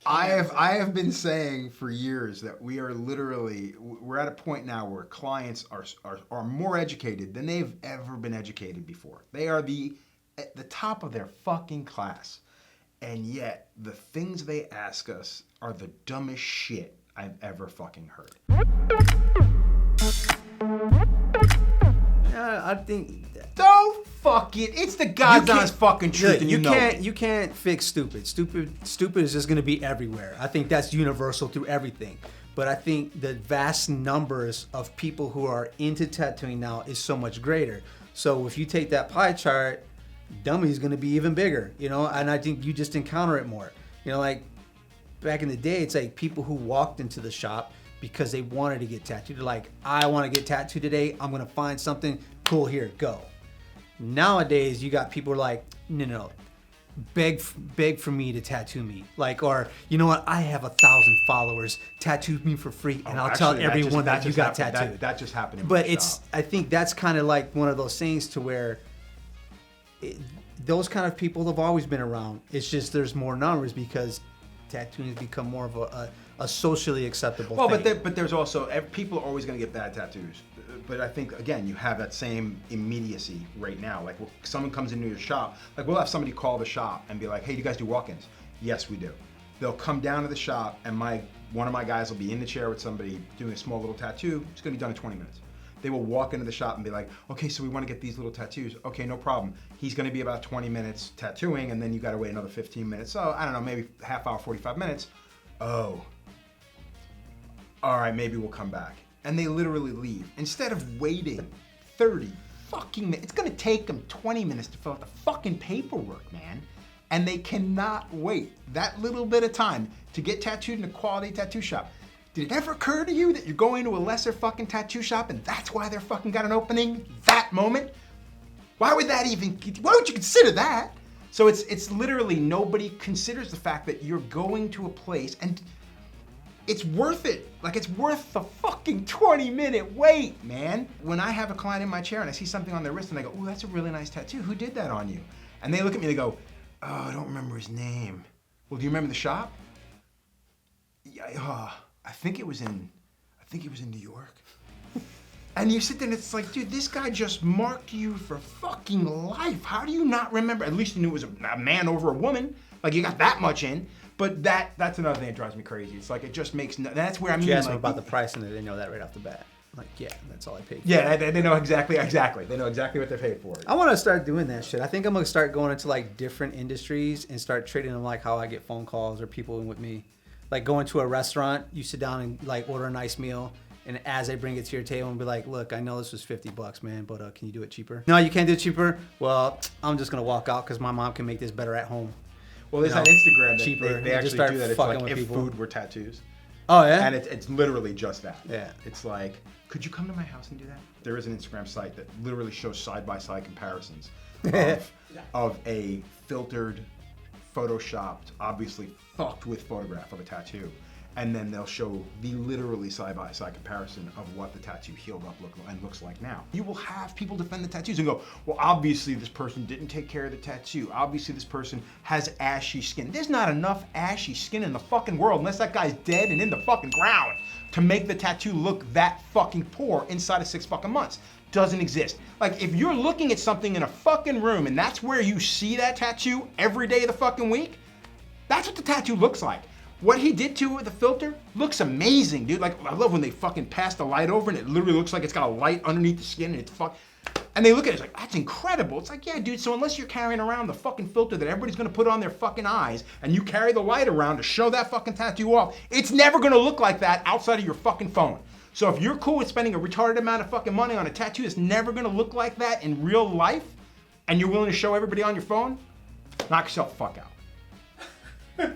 I have been saying for years that we're at a point now where clients are more educated than they've ever been educated before. They are at the top of their fucking class. And yet the things they ask us are the dumbest shit I've ever fucking heard. I think. Don't fuck it. It's the God's honest fucking truth. And you can't fix stupid. Stupid is just going to be everywhere. I think that's universal through everything. But I think the vast numbers of people who are into tattooing now is so much greater. So if you take that pie chart, dummy is going to be even bigger, you know. And I think you just encounter it more. You know, like back in the day, it's like people who walked into the shop because they wanted to get tattooed. They're like, I want to get tattooed today. I'm going to find something cool here. Go. Nowadays, you got people like, no, beg for me to tattoo me. Like, or, you know what, I have 1,000 followers, tattoo me for free, and I'll tell everyone that you got tattooed. That just happened in But my shop. I think that's kind of like one of those things to where those kind of people have always been around. It's just there's more numbers because tattooing has become more of a socially acceptable thing. But there's also, people are always going to get bad tattoos. But I think, again, you have that same immediacy right now. Like, someone comes into your shop, like, we'll have somebody call the shop and be like, hey, do you guys do walk-ins? Yes, we do. They'll come down to the shop, and one of my guys will be in the chair with somebody doing a small little tattoo. It's going to be done in 20 minutes. They will walk into the shop and be like, okay, so we want to get these little tattoos. Okay, no problem. He's going to be about 20 minutes tattooing, and then you got to wait another 15 minutes. So, I don't know, maybe half hour, 45 minutes. Oh. All right, maybe we'll come back. And they literally leave. Instead of waiting 30 fucking minutes, it's gonna take them 20 minutes to fill out the fucking paperwork, man. And they cannot wait that little bit of time to get tattooed in a quality tattoo shop. Did it ever occur to you that you're going to a lesser fucking tattoo shop and that's why they're fucking got an opening that moment? Why would you consider that? So it's literally nobody considers the fact that you're going to a place and it's worth it. Like, it's worth the fucking 20-minute wait, man. When I have a client in my chair and I see something on their wrist and I go, oh, that's a really nice tattoo. Who did that on you? And they look at me and they go, oh, I don't remember his name. Well, do you remember the shop? Yeah, I think it was in New York. And you sit there and it's like, dude, this guy just marked you for fucking life. How do you not remember? At least you knew it was a man over a woman. Like, you got that much in. But that's another thing that drives me crazy. It's like, it just makes that's where I mean. You asked them about the price and they know that right off the bat. Like, yeah, that's all I paid for. Yeah, they know exactly. They know exactly what they paid for it. I want to start doing that shit. I think I'm going to start going into like different industries and start treating them like how I get phone calls or people with me. Like going to a restaurant, you sit down and like order a nice meal. And as they bring it to your table and be like, look, I know this was $50, man, but can you do it cheaper? No, you can't do it cheaper? Well, I'm just going to walk out because my mom can make this better at home. Well, there's on Instagram that cheaper. They actually do that. It's like if people. Food were tattoos. Oh, yeah? And it's literally just that. Yeah. It's like, could you come to my house and do that? There is an Instagram site that literally shows side-by-side comparisons of a filtered, photoshopped, obviously fucked with photograph of a tattoo. And then they'll show the literally side-by-side comparison of what the tattoo healed up looks like now. You will have people defend the tattoos and go, well, obviously this person didn't take care of the tattoo. Obviously this person has ashy skin. There's not enough ashy skin in the fucking world unless that guy's dead and in the fucking ground to make the tattoo look that fucking poor inside of 6 fucking months. Doesn't exist. Like, if you're looking at something in a fucking room and that's where you see that tattoo every day of the fucking week, that's what the tattoo looks like. What he did to it with the filter looks amazing, dude. Like, I love when they fucking pass the light over and it literally looks like it's got a light underneath the skin and it's and they look at it, it's like, that's incredible. It's like, yeah, dude, so unless you're carrying around the fucking filter that everybody's gonna put on their fucking eyes and you carry the light around to show that fucking tattoo off, it's never gonna look like that outside of your fucking phone. So if you're cool with spending a retarded amount of fucking money on a tattoo that's never gonna look like that in real life and you're willing to show everybody on your phone, knock yourself the fuck out.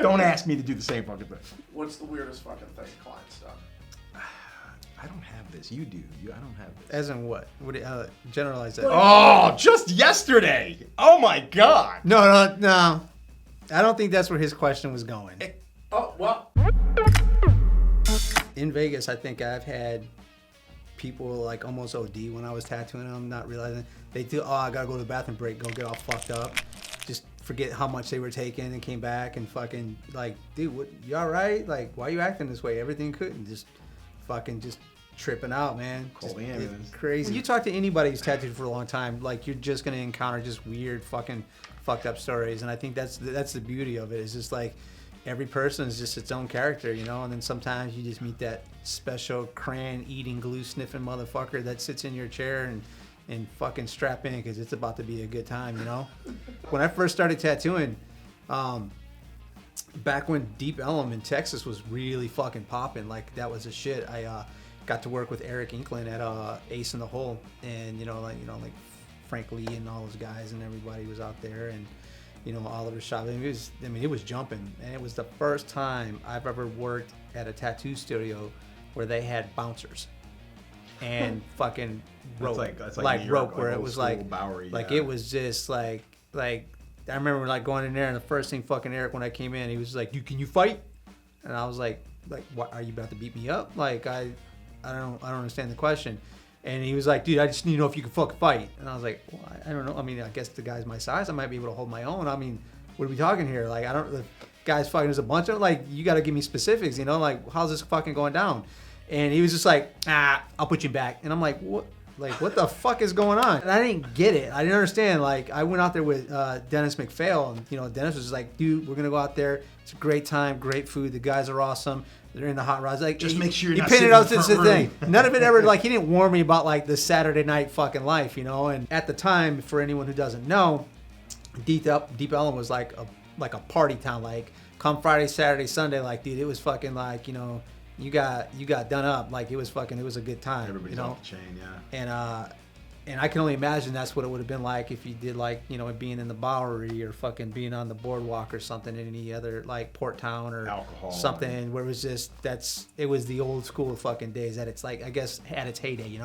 Don't ask me to do the same fucking thing. What's the weirdest fucking thing clients done? I don't have this. You do. I don't have this. As in what? What do you, generalize that? Oh, just yesterday. Oh my God. No. I don't think that's where his question was going. Oh, well. In Vegas, I think I've had people like almost OD when I was tattooing them, not realizing they do. Oh, I gotta go to the bathroom break, go get all fucked up. Just forget how much they were taking and came back and fucking like, dude, what, you all right? Like, why are you acting this way? Everything couldn't just fucking just tripping out, man. Call the Just, ambulance. it's crazy. When you talk to anybody who's tattooed for a long time, like you're just gonna encounter just weird fucking fucked up stories, and I think that's the beauty of it. Is just like every person is just its own character, you know. And then sometimes you just meet that special crayon eating, glue sniffing motherfucker that sits in your chair and fucking strap in because it's about to be a good time, you know. When I first started tattooing, back when Deep Ellum in Texas was really fucking popping, like that was a shit. I got to work with Eric Inklin at Ace in the Hole, and like Frank Lee and all those guys and everybody was out there, and Oliver shop. It was jumping, and it was the first time I've ever worked at a tattoo studio where they had bouncers and fucking rope, that's like New York, rope, where it was like Bowery, it was just like I remember like going in there, and the first thing fucking Eric, when I came in, he was like, "Can you fight?" And I was like, what, are you about to beat me up? Like I don't understand the question. And he was like, "Dude, I just need to know if you can fucking fight." And I was like, "Well, I don't know. I mean, I guess the guy's my size. I might be able to hold my own. I mean, what are we talking here? Like, I don't. The guy's fighting as a bunch of like, you got to give me specifics. Like, how's this fucking going down?" And he was just like, "I'll put you back." And I'm like, "What? Like, what the fuck is going on?" And I didn't get it. I didn't understand. Like, I went out there with Dennis McPhail, and Dennis was just like, "Dude, we're gonna go out there. It's a great time, great food. The guys are awesome. They're in the hot rods." Like, just make sure you're not painted out this sitting in the front thing. None of it ever, like, he didn't warn me about like the Saturday night fucking life, And at the time, for anyone who doesn't know, Deep Ellum was like a party town. Like, come Friday, Saturday, Sunday, like, dude, it was fucking like, you got done up. Like, it was a good time. Everybody's off the chain, yeah. And I can only imagine that's what it would have been like if you did like, being in the Bowery or fucking being on the boardwalk or something in any other like Port Town or alcohol something where it was just, it was the old school fucking days that it's like, I guess, at its heyday,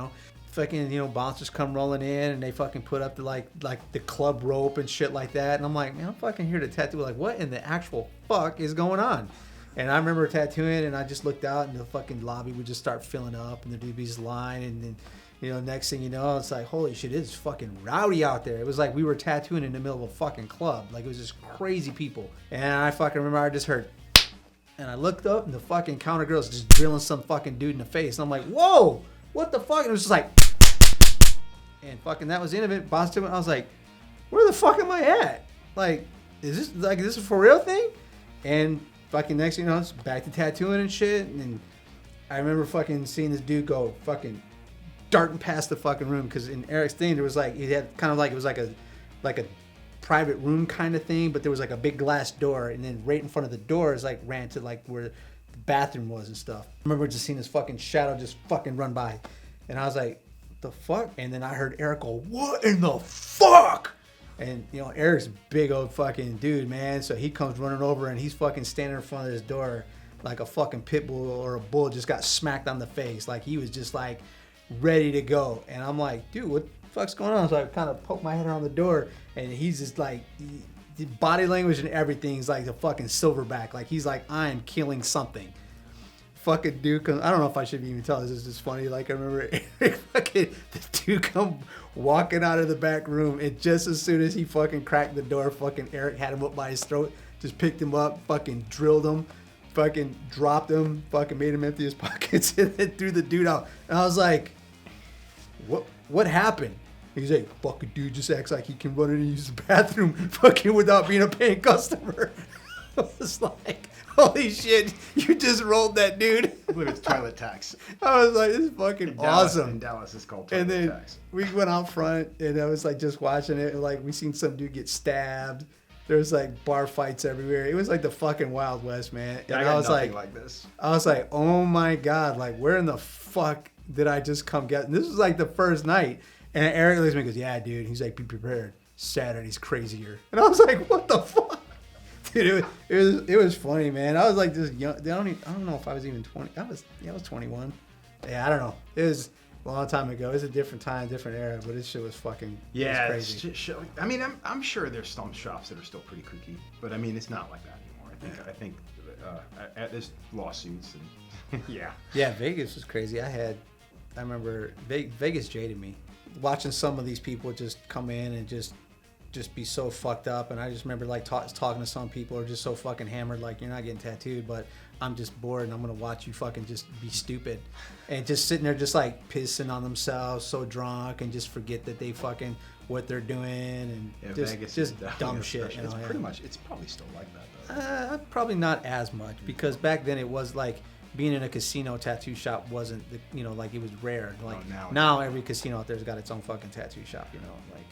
Fucking, bouncers come rolling in and they fucking put up the like the club rope and shit like that. And I'm like, man, I'm fucking here to tattoo. Like, what in the actual fuck is going on? And I remember tattooing, and I just looked out, and the fucking lobby would just start filling up, and there'd be this line, and then, next thing you know, it's like, holy shit, it's fucking rowdy out there. It was like we were tattooing in the middle of a fucking club. Like, it was just crazy people. And I fucking remember I just heard, and I looked up, and the fucking counter girl's just drilling some fucking dude in the face. And I'm like, whoa, what the fuck? And it was just like, and fucking that was the end of it. Bounced to it, and I was like, where the fuck am I at? Like, is this a for real thing? And fucking next thing you know, it's back to tattooing and shit. And I remember fucking seeing this dude go fucking darting past the fucking room, because in Eric's thing there was like, he had kind of like, it was like a private room kind of thing, but there was like a big glass door, and then right in front of the door is like ran to like where the bathroom was and stuff. I remember just seeing this fucking shadow just fucking run by, and I was like, what the fuck? And then I heard Eric go, "What in the fuck?" And, Eric's a big old fucking dude, man. So he comes running over, and he's fucking standing in front of his door like a fucking pit bull or a bull just got smacked on the face. Like, he was just like ready to go. And I'm like, dude, what the fuck's going on? So I kind of poke my head around the door, and he's just like, the body language and everything is like the fucking silverback. Like, he's like, I am killing something. Fucking dude I don't know if I should even tell this. This is funny. Like, I remember fucking the dude come walking out of the back room, and just as soon as he fucking cracked the door, fucking Eric had him up by his throat, just picked him up, fucking drilled him, fucking dropped him, fucking made him empty his pockets, and then threw the dude out. And I was like, what happened? He's like, fucking dude just acts like he can run in and use the bathroom fucking without being a paying customer. I was like, holy shit, you just rolled that dude. I believe it's toilet tax. I was like, this is fucking awesome. In Dallas, it's called toilet and then tax. We went out front, and I was like just watching it, and like we seen some dude get stabbed. There was like bar fights everywhere. It was like the fucking Wild West, man. Yeah, and I was like this. I was like, oh my God, like where in the fuck did I just come get? And this was like the first night. And Eric looks at me and goes, yeah, dude. He's like, be prepared. Saturday's crazier. And I was like, what the fuck? Dude, it was funny, man. I was like this young. I don't know if I was even 20. I was 21. Yeah, I don't know. It was a long time ago. It was a different time, different era, but this shit was fucking crazy. I mean, I'm sure there's some shops that are still pretty kooky, but I mean, it's not like that anymore. I think there's lawsuits and yeah. Yeah, Vegas was crazy. I remember Vegas jaded me. Watching some of these people just come in and just just be so fucked up. And I just remember like talking to some people who are just so fucking hammered, like, you're not getting tattooed, but I'm just bored and I'm gonna watch you fucking just be stupid, and just sitting there just like pissing on themselves, so drunk, and just forget that they fucking what they're doing, and just dumb shit. It's pretty much. It's probably still like that though. Probably not as much, because back then it was like being in a casino tattoo shop wasn't like it was rare. Like now every casino out there's got its own fucking tattoo shop. Like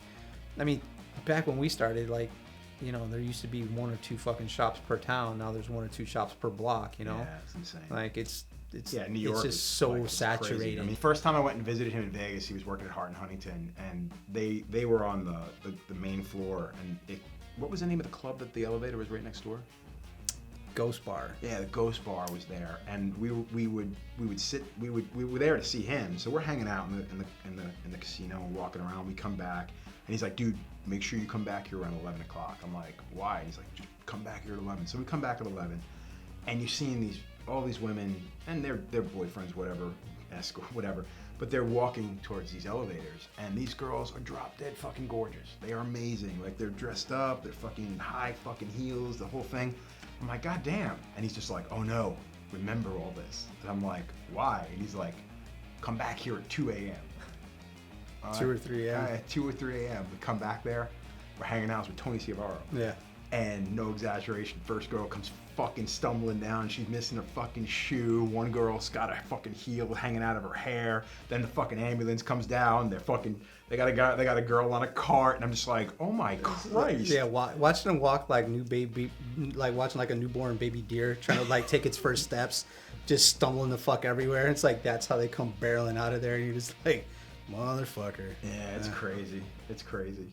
I mean, back when we started, like, there used to be 1 or 2 fucking shops per town. Now there's 1 or 2 shops per block. Yeah, it's insane. Like it's New York. It's just so like, saturated. Crazy. I mean, first time I went and visited him in Vegas, he was working at Hart and Huntington, and they were on the main floor. And what was the name of the club that the elevator was right next door? Ghost Bar. Yeah, the Ghost Bar was there, and we were there to see him. So we're hanging out in the casino and walking around. We come back, and he's like, "Dude, make sure you come back here around 11 o'clock." I'm like, "Why?" And he's like, "Just come back here at 11." So we come back at 11, and you're seeing all these women and their boyfriends, whatever, escort, whatever, but they're walking towards these elevators, and these girls are drop dead fucking gorgeous. They are amazing. Like, they're dressed up, they're fucking high fucking heels, the whole thing. I'm like, God damn. And he's just like, "Oh no, remember all this." And I'm like, "Why?" And he's like, "Come back here at 2 a.m. 2 or 3 a.m. At 2 or 3 a.m. We come back there. We're hanging out with Tony Schiavaro. Yeah. And no exaggeration, first girl comes fucking stumbling down. She's missing her fucking shoe. One girl's got a fucking heel hanging out of her hair. Then the fucking ambulance comes down. They got a girl on a cart, and I'm just like, oh my Christ. Yeah, watching them walk like new baby, like watching like a newborn baby deer trying to like take its first steps, just stumbling the fuck everywhere. It's like that's how they come barreling out of there, and you're just like, motherfucker. Yeah, it's crazy. It's crazy.